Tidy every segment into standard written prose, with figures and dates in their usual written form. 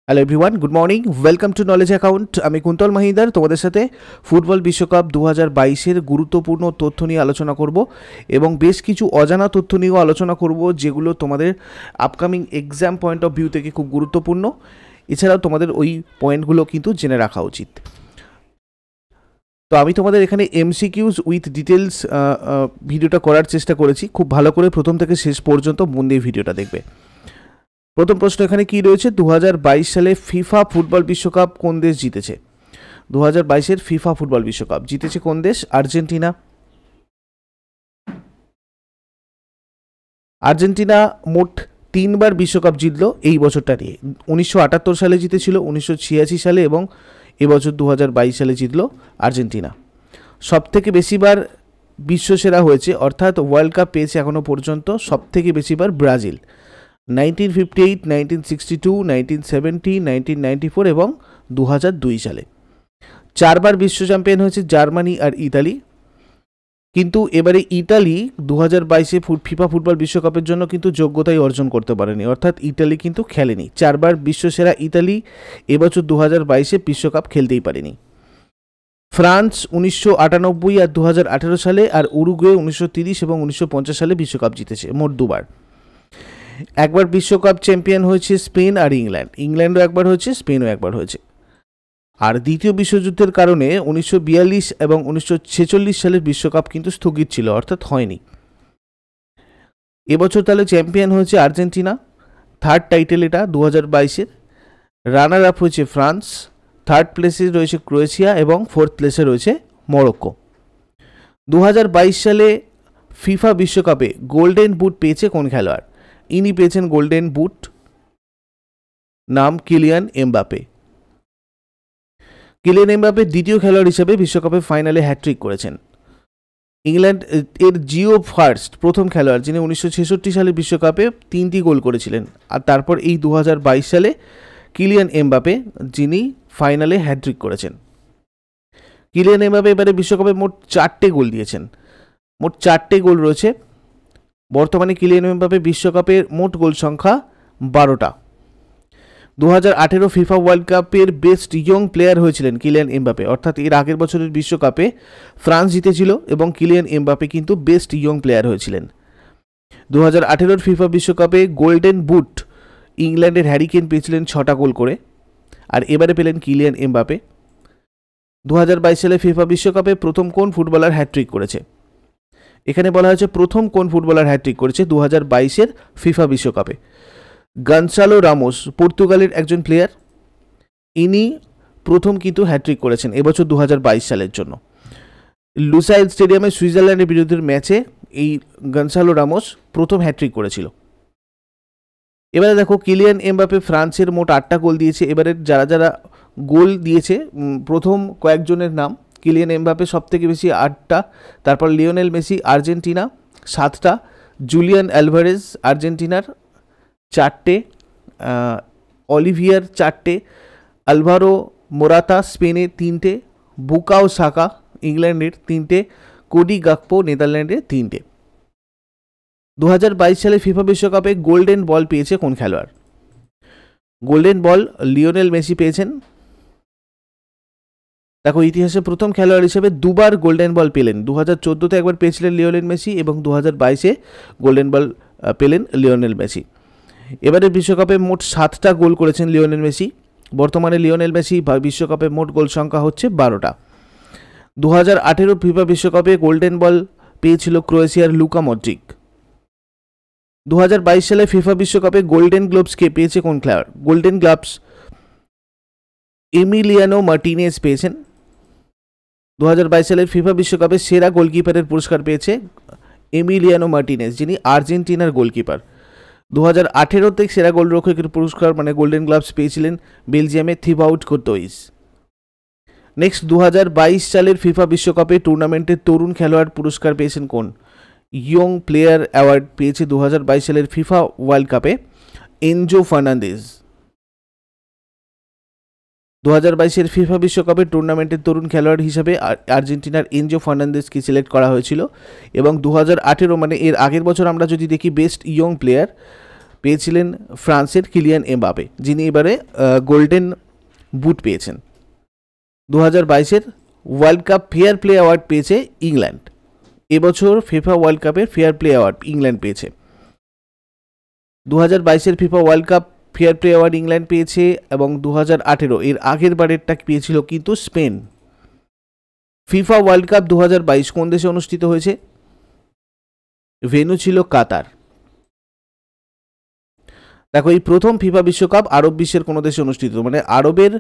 Hello everyone, good morning, welcome to knowledge account. আমি কুন্তল মাহিদার তোমাদের সাথে ফুটবল বিশ্বকাপ 2022-এর গুরুত্বপূর্ণ তথ্য নিয়ে আলোচনা করব এবং বেশ কিছু অজানা তথ্য নিয়েও আলোচনা করব, যেগুলো তোমাদের upcoming exam point of view থেকে খুব গুরুত্বপূর্ণ। এছাড়াও তোমাদের ওই পয়েন্টগুলো কিন্তু জেনে রাখা উচিত। তো আমি তোমাদের এখানে এমসিকিউজ উইথ ডিটেলস ভিডিওটা করার চেষ্টা করেছি। খুব ভালো করে প্রথম থেকে শেষ পর্যন্ত মন দিয়ে ভিডিওটা দেখবে। প্রথম প্রশ্ন এখানে কি রয়েছে, 2022 সালে ফিফা ফুটবল বিশ্বকাপ কোন দেশ জিতেছে? 2022-এর ফিফা ফুটবল বিশ্বকাপ জিতেছে কোন দেশ? আর্জেন্টিনা। আর্জেন্টিনা মোট 3বার বিশ্বকাপ জিতলো এই বছরটা নিয়ে। 1978 সালে জিতেছিল, 1986 সালে এবং এবছর 2022 সালে জিতলো আর্জেন্টিনা। সবথেকে বেশিবার বিশ্বসেরা হয়েছে, অর্থাৎ ওয়ার্ল্ড কাপ পেয়েছে এখনও পর্যন্ত সবথেকে বেশিবার ব্রাজিল। 1958, 1962, 1970, 1994 এবং 2002 সালে। 4বার বিশ্ব চ্যাম্পিয়ন হয়েছে জার্মানি আর ইতালি। কিন্তু এবারে ইতালি 2022-এ ফিফা ফুটবল বিশ্বকাপের জন্য কিন্তু যোগ্যতাই অর্জন করতে পারেনি, অর্থাৎ ইতালি কিন্তু খেলেনি। 4বার বিশ্বসেরা ইতালি এবছর 2022-এ বিশ্বকাপ খেলতেই পারেনি। ফ্রান্স 1998 আর 2018 সালে, আর উরুগুয়ে 1930 এবং 1950 সালে বিশ্বকাপ জিতেছে, মোট 2বার। একবার বিশ্বকাপ চ্যাম্পিয়ন হয়েছে স্পেন আর ইংল্যান্ড। ইংল্যান্ডও একবার হয়েছে, স্পেনও একবার হয়েছে। আর দ্বিতীয় বিশ্বযুদ্ধের কারণে 1942 এবং 1946 সালের বিশ্বকাপ কিন্তু স্থগিত ছিল, অর্থাৎ হয়নি। এবছর তাহলে চ্যাম্পিয়ন হয়েছে আর্জেন্টিনা, থার্ড টাইটেল এটা 2022-এর। রানার আপ হয়েছে ফ্রান্স, থার্ড প্লেসে রয়েছে ক্রোয়েশিয়া এবং ফোর্থ প্লেসে রয়েছে মরক্কো। 2022 সালে ফিফা বিশ্বকাপে গোল্ডেন বুট পেয়েছে কোন খেলোয়াড়? ইনি পেয়েছেন গোল্ডেন বুট, নাম কিলিয়ান এমবাপে। কিলিয়ান এমবাপে দ্বিতীয় খেলোয়াড় হিসেবে বিশ্বকাপে ফাইনালে হ্যাট্রিক করেছেন। ইংল্যান্ড এর জিও ফার্স্ট প্রথম খেলোয়াড় যিনি 1966 সালের বিশ্বকাপে 3টি গোল করেছিলেন। আর তারপর এই 2022 সালে কিলিয়ান এমবাপে যিনি ফাইনালে হ্যাট্রিক করেছেন। কিলিয়ান এমবাপে এবারে বিশ্বকাপে মোট 4টে গোল দিয়েছেন, মোট 4টে গোল রয়েছে। বর্তমানে কিলিয়ান এমবাপে বিশ্বকাপের মোট গোল সংখ্যা 12টা। 2018 ফিফা ওয়ার্ল্ড কাপের বেস্ট ইয়ং প্লেয়ার হয়েছিলেন কিলিয়ান এমবাপে, অর্থাৎ এর আগের বছরের বিশ্বকাপে ফ্রান্স জিতেছিল এবং কিলিয়ান এমবাপে কিন্তু বেস্ট ইয়ং প্লেয়ার হয়েছিলেন। 2018 ফিফা বিশ্বকাপে গোল্ডেন বুট ইংল্যান্ডের হ্যারি কেন পেয়েছিলেন 6টা গোল করে, আর এবারে পেলেন কিলিয়ান এমবাপে। 2022 সালে ফিফা বিশ্বকাপে প্রথম কোন ফুটবলার হ্যাট্রিক করেছে? এখানে বলা হয়েছে প্রথম কোন ফুটবলার হ্যাট্রিক করেছে 2022-এর ফিফা বিশ্বকাপে। গনসালো রামোস পর্তুগালের একজন প্লেয়ার, ইনি প্রথম কিন্তু হ্যাট্রিক করেছেন এবছর 2022 সালের জন্য। লুসাইল স্টেডিয়ামে সুইজারল্যান্ডের বিরুদ্ধে ম্যাচে এই গনসালো রামোস প্রথম হ্যাট্রিক করেছিল। এবারে দেখো, কিলিয়ান এমবাপে ফ্রান্সের মোট 8টা গোল দিয়েছে। এবারে যারা যারা গোল দিয়েছে প্রথম কয়েকজনের নাম। কিলিয়ান এমবাপে সবথেকে বেশি 8টা, তারপর লিওনেল মেসি আর্জেন্টিনা 7টা, জুলিয়ান অ্যালভারেজ আর্জেন্টিনার 4টে, অলিভিয়ার 4টে, আলভারো মোরাতা স্পেনের 3টে, বুকাও সাকা ইংল্যান্ডের 3টে, কোডি গাকপো নেদারল্যান্ডের 3টে। 2022 সালে ফিফা বিশ্বকাপে গোল্ডেন বল পেয়েছে কোন খেলোয়াড়? গোল্ডেন বল লিওনেল মেসি পেয়েছেন। দেখো, ইতিহাসে প্রথম খেলোয়াড় হিসেবে 2বার গোল্ডেন বল পেলেন। 2014-তে একবার পেয়েছিলেন লিওনেল মেসি এবং 2022-এ গোল্ডেন বল পেলেন লিওনেল মেসি। এবারে বিশ্বকাপে মোট 7টা গোল করেছেন লিওনেল মেসি। বর্তমানে লিওনেল মেসি বিশ্বকাপে মোট গোল সংখ্যা হচ্ছে 12টা। 2018 ফিফা বিশ্বকাপে গোল্ডেন বল পেয়েছিল ক্রোয়েশিয়ার লুকা মডরিক। 2022 সালে ফিফা বিশ্বকাপে গোল্ডেন গ্লোভস কে পেয়েছে কোন খেলোয়াড়? গোল্ডেন গ্লাভস এমিলিয়ানো মার্টিনেজ পেয়েছেন। 2022 সালের ফিফা বিশ্বকাপে সেরা গোলকিপারের পুরস্কার পেয়েছে এমিলিয়ানো মার্টিনেজ, যিনি আর্জেন্টিনার গোলকিপার। 2018-তে সেরা গোলরক্ষকের পুরস্কার মানে গোল্ডেন গ্লাভস পেয়েছিলেন বেলজিয়ামে থিবাউট কোর্তোইস। নেক্সট, 2022 সালের ফিফা বিশ্বকাপে টুর্নামেন্টের তরুণ খেলোয়াড় পুরস্কার পেয়েছেন কোন? ইয়ং প্লেয়ার অ্যাওয়ার্ড পেয়েছে 2022 সালের ফিফা ওয়ার্ল্ড কাপে এনজো ফার্নান্দেজ। 2022-এর ফিফা বিশ্বকাপে টুর্নামেন্টের তরুণ খেলোয়াড় হিসেবে আর্জেন্টিনার এনজো ফার্নান্দেজকে সিলেক্ট করা হয়েছিল এবং 2018 মানে এর আগের বছর আমরা যদি দেখি বেস্ট ইয়ং প্লেয়ার পেয়েছিলেন ফ্রান্সের কিলিয়ান এমবাপে, যিনি এবারে গোল্ডেন বুট পেয়েছেন। 2022-এর world cup fair play award পেয়েছে ইংল্যান্ড। এবছর ফিফা ওয়ার্ল্ড কাপের ফেয়ার প্লে অ্যাওয়ার্ড ইংল্যান্ড পেয়েছে। 2022-এর FIFA world cup fair play award England পেয়েছে, এবং 2018 এর আগের বারেরটা পেয়েছিল কিন্তু স্পেন। ফিফা ওয়ার্ল্ড কাপ 2022 কোন দেশে অনুষ্ঠিত হয়েছে? ভেন্যু ছিল কাতার। দেখো, এই প্রথম ফিফা বিশ্বকাপ আরব বিশ্বের কোনো দেশে অনুষ্ঠিত, মানে আরবের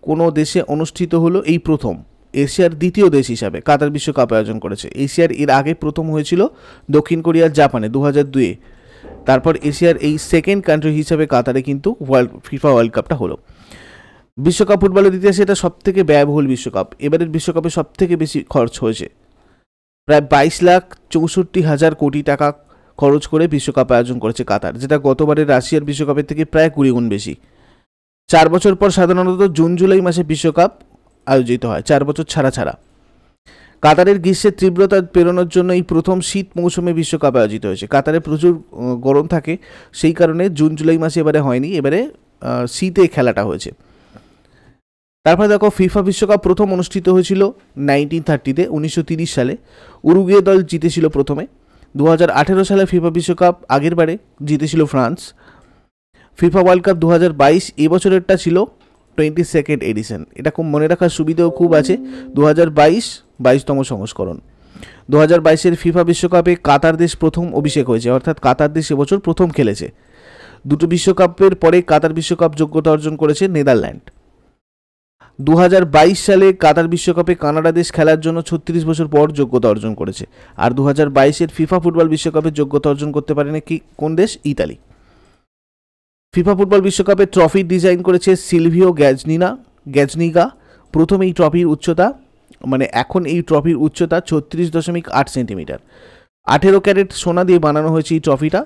কোনো দেশে অনুষ্ঠিত হলো এই প্রথম। এশিয়ার দ্বিতীয় দেশ হিসাবে কাতার বিশ্বকাপ আয়োজন করেছে। এশিয়ার এর আগে প্রথম হয়েছিল দক্ষিণ কোরিয়ার জাপানে 2002-এ। তারপর এশিয়ার এই সেকেন্ড কান্ট্রি হিসাবে কাতারে কিন্তু ফিফা ওয়ার্ল্ড কাপটা হলো। বিশ্বকাপ ফুটবলের ইতিহাসে এটা সবথেকে ব্যয়বহুল বিশ্বকাপ। এবারের বিশ্বকাপে সবথেকে বেশি খরচ হয়েছে, প্রায় 22,64,000 কোটি টাকা খরচ করে বিশ্বকাপ আয়োজন করেছে কাতার, যেটা গতবারের রাশিয়ার বিশ্বকাপের থেকে প্রায় 20 গুণ বেশি। 4 বছর পর সাধারণত জুন জুলাই মাসে বিশ্বকাপ আয়োজিত হয়, 4 বছর ছাড়া ছাড়া। কাতারের গ্রীষ্মের তীব্রতা পেরোনোর জন্য এই প্রথম শীত মৌসুমে বিশ্বকাপ আয়োজিত হয়েছে। কাতারে প্রচুর গরম থাকে, সেই কারণে জুন জুলাই মাসে এবারে হয়নি, এবারে শীতে খেলাটা হয়েছে। তারপরে দেখো, ফিফা বিশ্বকাপ প্রথম অনুষ্ঠিত হয়েছিল 1930-তে, 1930 সালে। উরুগুয়ে দল জিতেছিল প্রথমে। 2018 সালে ফিফা বিশ্বকাপ আগের বারে জিতেছিল ফ্রান্স। ফিফা ওয়ার্ল্ড কাপ 2022 এবছরেরটা ছিল 22nd এডিশন। এটা খুব মনে রাখার সুবিধাও খুব আছে। 2022 22তম সংস্করণ। 2022-এর ফিফা বিশ্বকাপে কাতার দেশ প্রথম অভিষেক হয়েছে, অর্থাৎ কাতার দেশ এবছর প্রথম খেলেছে। দুটো বিশ্বকাপের পরে কাতার বিশ্বকাপ যোগ্যতা অর্জন করেছে নেদারল্যান্ড। 2022 সালে কাতার বিশ্বকাপে কানাডা দেশ খেলার জন্য 36 বছর পর যোগ্যতা অর্জন করেছে। আর 2022-এর ফিফা ফুটবল বিশ্বকাপে যোগ্যতা অর্জন করতে পারেনি কোন দেশ? ইতালি। ফিফা ফুটবল বিশ্বকাপে ট্রফির ডিজাইন করেছে সিলভিও গ্যাজনিগা। প্রথম এই ট্রফির উচ্চতা, মানে এখন এই ট্রফির উচ্চতা 36.8 সেন্টিমিটার। 18 ক্যারেট সোনা দিয়ে বানানো হয়েছে এই ট্রফিটা।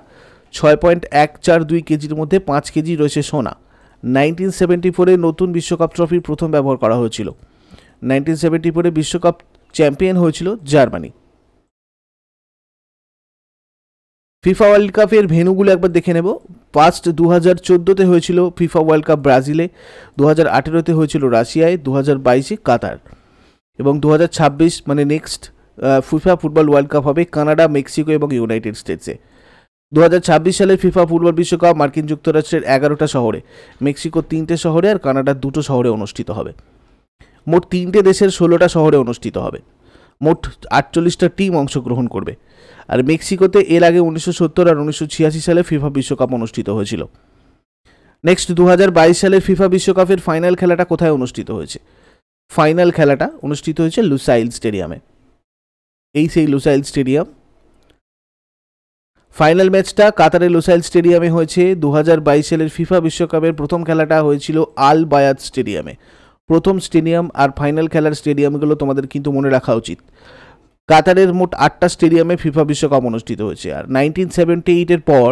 6.142 কেজির মধ্যে 5 কেজি রয়েছে সোনা। 1974-এ নতুন বিশ্বকাপ ট্রফির প্রথম ব্যবহার করা হয়েছিল। 1974-এ বিশ্বকাপ চ্যাম্পিয়ন হয়েছিল জার্মানি। ফিফা ওয়ার্ল্ড কাপের ভেন্যুগুলো একবার দেখে নেব। ফার্স্ট 2014-তে হয়েছিল ফিফা ওয়ার্ল্ড কাপ ব্রাজিলে, 2018-তে হয়েছিল রাশিয়ায়, 2022-এ কাতার, এবং 2026 মানে next FIFA football world cup হবে কানাডা, মেক্সিকো এবং ইউনাইটেড স্টেটসে। 2026 সালের ফিফা ফুটবল বিশ্বকাপ মার্কিন যুক্তরাষ্ট্রের 11টা শহরে, মেক্সিকোর 3টে শহরে আর কানাডার 2টো শহরে অনুষ্ঠিত হবে। মোট 3টে দেশের 16টা শহরে অনুষ্ঠিত হবে। মোট 48টা টিম অংশগ্রহণ করবে। আর মেক্সিকোতে এর আগে 1970 আর 1986 সালে ফিফা বিশ্বকাপ অনুষ্ঠিত হয়েছিল। নেক্সট 2022 সালের ফিফা বিশ্বকাপের ফাইনাল খেলাটা কোথায় অনুষ্ঠিত হয়েছে? ফাইনাল খেলাটা অনুষ্ঠিত হয়েছে লুসাইল স্টেডিয়ামে। এই সেই লুসাইল স্টেডিয়াম। ফাইনাল ম্যাচটা কাতারের লুসাইল স্টেডিয়ামে হয়েছে। 2022 সালের ফিফা বিশ্বকাপের প্রথম খেলাটা হয়েছিল আল বায়াদ স্টেডিয়ামে। প্রথম স্টেডিয়াম আর ফাইনাল খেলার স্টেডিয়ামগুলো তোমাদের কিন্তু মনে রাখা উচিত। কাতারের মোট 8টা স্টেডিয়ামে ফিফা বিশ্বকাপ অনুষ্ঠিত হয়েছে। আর 1978-এর পর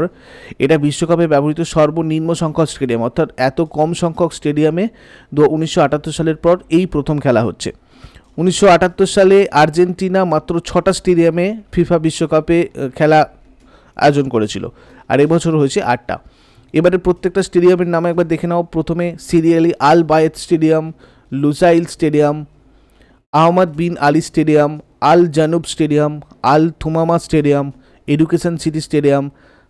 এটা বিশ্বকাপে ব্যবহৃত সর্বনিম্ন সংখ্যক স্টেডিয়াম, অর্থাৎ এত কম সংখ্যক স্টেডিয়ামে 1978 সালের পর এই প্রথম খেলা হচ্ছে। 1978 সালে আর্জেন্টিনা মাত্র 6টা স্টেডিয়ামে ফিফা বিশ্বকাপে খেলা আয়োজন করেছিল, আর এবছর হয়েছে 8টা। এবারে প্রত্যেকটা স্টেডিয়ামের নাম একবার দেখে নাও। প্রথমে সিরিয়ালি আল বায়েত স্টেডিয়াম, লুসাইল স্টেডিয়াম, আহমদ বিন আলী স্টেডিয়াম, আল জানুব স্টেডিয়াম, আল Thumama stadium, education city stadium,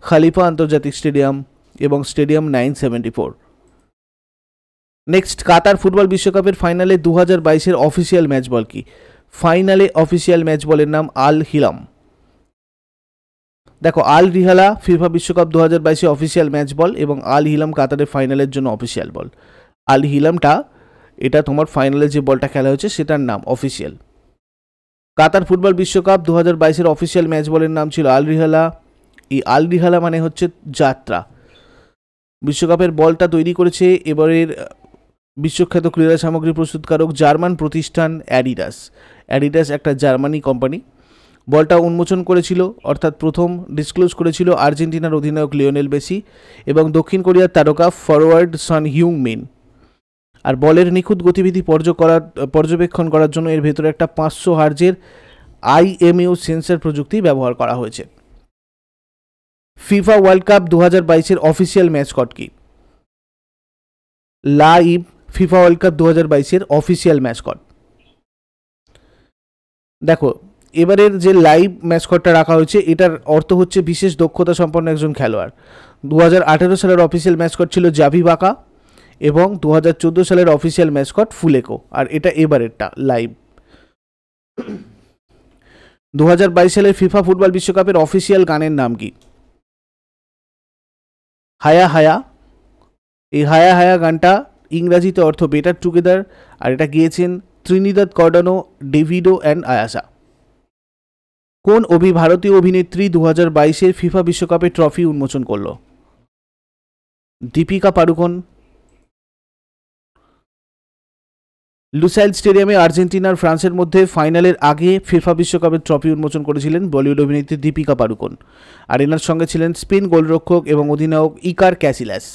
খালিফা আন্তর্জাতিক স্টেডিয়াম এবং স্টেডিয়াম 974। নেক্সট, কাতার ফুটবল বিশ্বকাপের ফাইনালে 2022-এর অফিসিয়াল ম্যাচ বল কি? ফাইনালে অফিসিয়াল ম্যাচ বলের নাম আল হিলাম। দেখো, আল রিহালা ফিফা বিশ্বকাপ 2022-এ অফিসিয়াল ম্যাচ বল এবং আল হিলাম কাতারের ফাইনালের জন্য অফিসিয়াল বল। আল হিলামটা এটা তোমার ফাইনালে যে বলটা খেলা হয়েছে সেটার নাম অফিসিয়াল। কাতার ফুটবল বিশ্বকাপ 2022-এর অফিসিয়াল ম্যাচ বলের নাম ছিল আল রিহালা। এই আল রিহালা মানে হচ্ছে যাত্রা। বিশ্বকাপের বলটা তৈরি করেছে এবারের বিশ্বখ্যাত ক্রীড়া সামগ্রী প্রস্তুতকারক জার্মান প্রতিষ্ঠান অ্যাডিডাস। অ্যাডিডাস একটা জার্মানি কোম্পানি। বলটা উন্মোচন করেছিল, অর্থাৎ প্রথম ডিসক্লোজ করেছিল আর্জেন্টিনার অধিনায়ক লিওনেল মেসি এবং দক্ষিণ কোরিয়ার তারকা ফরওয়ার্ড সন হিউং মিন। আর বলের নিখুঁত গতিবিধি পর্যবেক্ষণ করার জন্য এর ভেতরে একটা 500 হার্জের IMU সেন্সর প্রযুক্তি ব্যবহার করা হয়েছে। ফিফা ওয়ার্ল্ড কাপ 2022-এর অফিসিয়াল ম্যাসকট কি? লাইভ ফিফা ওয়ার্ল্ড কাপ 2022-এর অফিসিয়াল ম্যাসকট। দেখো এবারের যে লাইভ ম্যাসকটটা রাখা হয়েছে এটার অর্থ হচ্ছে বিশেষ দক্ষতা সম্পন্ন একজন খেলোয়াড়। 2018 সালের অফিসিয়াল ম্যাসকট ছিল জাভি বাকা এবং 2014 সালের অফিসিয়াল ম্যাসকট ফুলেকো, আর এটা এবারেরটা লাইভ। 2022 সালের ফিফা ফুটবল বিশ্বকাপের অফিসিয়াল গানের নাম কি? হায়া হায়া। এই হায়া হায়া গানটা ইংরাজিতে অর্থ বেটার টুগেদার, আর এটা গিয়েছেন ত্রিনিদাদ কর্ডানো, ডেভিডো অ্যান্ড আয়াসা। কোন ভারতীয় অভিনেত্রী 2022-এর ফিফা বিশ্বকাপে ট্রফি উন্মোচন করল? দীপিকা পাড়ুকোন। লুসাইল স্টেডিয়ামে আর্জেন্টিনার ফ্রান্সের মধ্যে ফাইনালের আগে ফিফা বিশ্বকাপের ট্রফি উন্মোচন করেছিলেন বলিউড অভিনেত্রী দীপিকা পাড়ুকোন, আর এনার সঙ্গে ছিলেন স্পেন গোলরক্ষক এবং অধিনায়ক ইকার ক্যাসিলাস।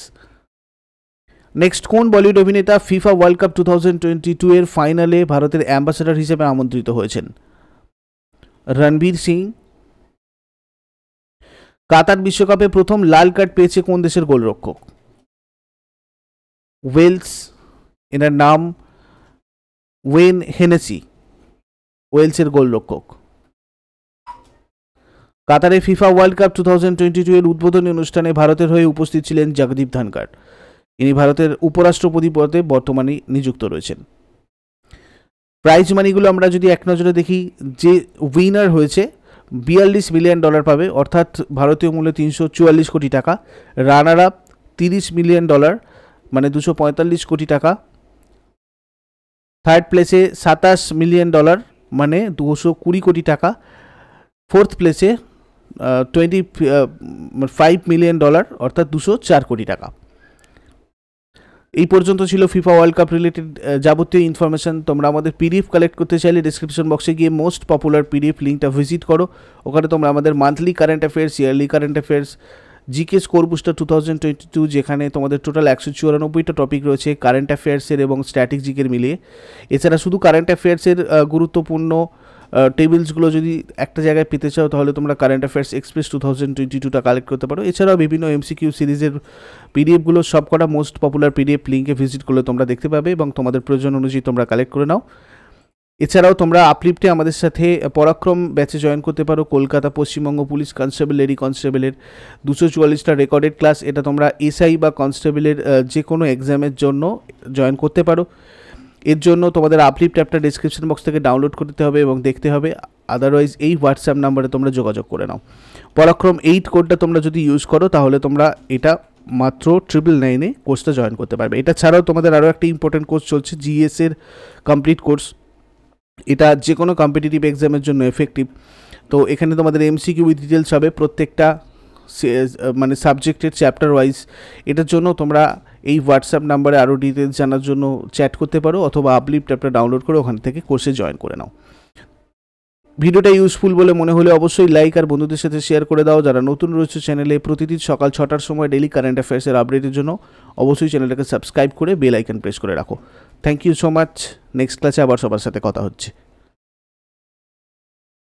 নেক্সট, কোন বলিউড অভিনেতা ফিফা ওয়ার্ল্ড কাপ 2022-এর ফাইনালে ভারতের অ্যাম্বাসেডর হিসেবে আমন্ত্রিত হয়েছেন? রণবীর সিং। কাতার বিশ্বকাপে প্রথম লাল কার্ড পেয়েছে কোন দেশের গোলরক্ষক? ওয়েলস। এনার নাম ওয়েন হেনেসি, ওয়েলসের গোলরক্ষক। কাতারে ফিফা ওয়ার্ল্ড কাপ 2022-এর উদ্বোধনী অনুষ্ঠানে ভারতের হয়ে উপস্থিত ছিলেন জগদীপ ধনখড়। ইনি ভারতের উপরাষ্ট্রপতি পদে বর্তমানে নিযুক্ত রয়েছেন। প্রাইজ মানিগুলো আমরা যদি এক নজরে দেখি, যে উইনার হয়েছে $42 মিলিয়ন পাবে, অর্থাৎ ভারতীয় মূল্যে 344 কোটি টাকা। রানার আপ $30 মিলিয়ন, মানে 245 কোটি টাকা। থার্ড প্লেসে $27 মিলিয়ন, মানে 220 কোটি টাকা। ফোর্থ প্লেসে $25 মিলিয়ন, অর্থাৎ 204 কোটি টাকা। এই পর্যন্ত ছিল ফিফা ওয়ার্ল্ড কাপ রিলেটেড যাবতীয় ইনফরমেশন। তোমরা আমাদের পিডিএফ কালেক্ট করতে চাইলে ডিসক্রিপশন বক্সে গিয়ে মোস্ট পপুলার পিডিএফ লিঙ্কটা ভিজিট করো। ওখানে তোমরা আমাদের monthly current affairs, yearly current affairs, GK score booster 2022, যেখানে তোমাদের টোটাল 194টা টপিক রয়েছে কারেন্ট অ্যাফেয়ার্সের এবং স্ট্যাটিক জিকের মিলিয়ে। এছাড়া শুধু কারেন্ট অ্যাফেয়ার্সের গুরুত্বপূর্ণ টেবিলসগুলো যদি একটা জায়গায় পেতে চাও তাহলে তোমরা কারেন্ট অ্যাফেয়ার্স এক্সপ্রেস 2022টা কালেক্ট করতে পারো। এছাড়াও বিভিন্ন এমসিকিউ সিরিজের পিডিএফগুলো সবকটা মোস্ট পপুলার পিডিএফ লিঙ্কে ভিজিট করলে তোমরা দেখতে পাবে এবং তোমাদের প্রয়োজন অনুযায়ী তোমরা কালেক্ট করে নাও। এছাড়াও তোমরা আপলিফটে আমাদের সাথে পরাক্রম ব্যাচে জয়েন করতে পারো। Kolkata Paschimbanga police constable, lady কনস্টেবলের 244টা রেকর্ডেড ক্লাস, এটা তোমরা এসআই বা কনস্টেবলের যে কোনো এক্সামের জন্য জয়েন করতে পারো। এর জন্য তোমাদের আপলিফট অ্যাপটা ডিসক্রিপশন বক্স থেকে ডাউনলোড করতে হবে এবং দেখতে হবে, আদারওয়াইজ এই হোয়াটসঅ্যাপ নাম্বারে তোমরা যোগাযোগ করে নাও। পরাক্রম 8 কোডটা তোমরা যদি ইউজ করো তাহলে তোমরা এটা মাত্র 999-এ কোর্সটা জয়েন করতে পারবে। এটা ছাড়াও তোমাদের আরও একটা ইম্পর্টেন্ট কোর্স চলছে, জিএসের কমপ্লিট কোর্স। এটা যে কোনো কম্পিটিটিভ এক্সামের জন্য এফেক্টিভ। তো এখানে তোমাদের এমসিকিউ উইথ ডিটেলস হবে প্রত্যেকটা মানে সাবজেক্টের চ্যাপ্টার ওয়াইজ। এটার জন্য তোমরা এই হোয়াটসঅ্যাপ নাম্বারে আরও ডিটেলস জানার জন্য চ্যাট করতে পারো, অথবা আপলিফট অ্যাপটা ডাউনলোড করে ওখান থেকে কোর্সে জয়েন করে নাও। ভিডিওটা ইউজফুল বলে মনে হলে অবশ্যই লাইক আর বন্ধুদের সাথে শেয়ার করে দাও। যারা নতুন রয়েছে চ্যানেলে, প্রতিদিন সকাল 6টার সময় ডেইলি কারেন্ট অ্যাফেয়ার্সের আপডেটের জন্য অবশ্যই চ্যানেলটাকে সাবস্ক্রাইব করে বেল আইকন প্রেস করে রাখো। Thank you so much. Next ক্লাসে আবার সবার সাথে কথা হচ্ছে।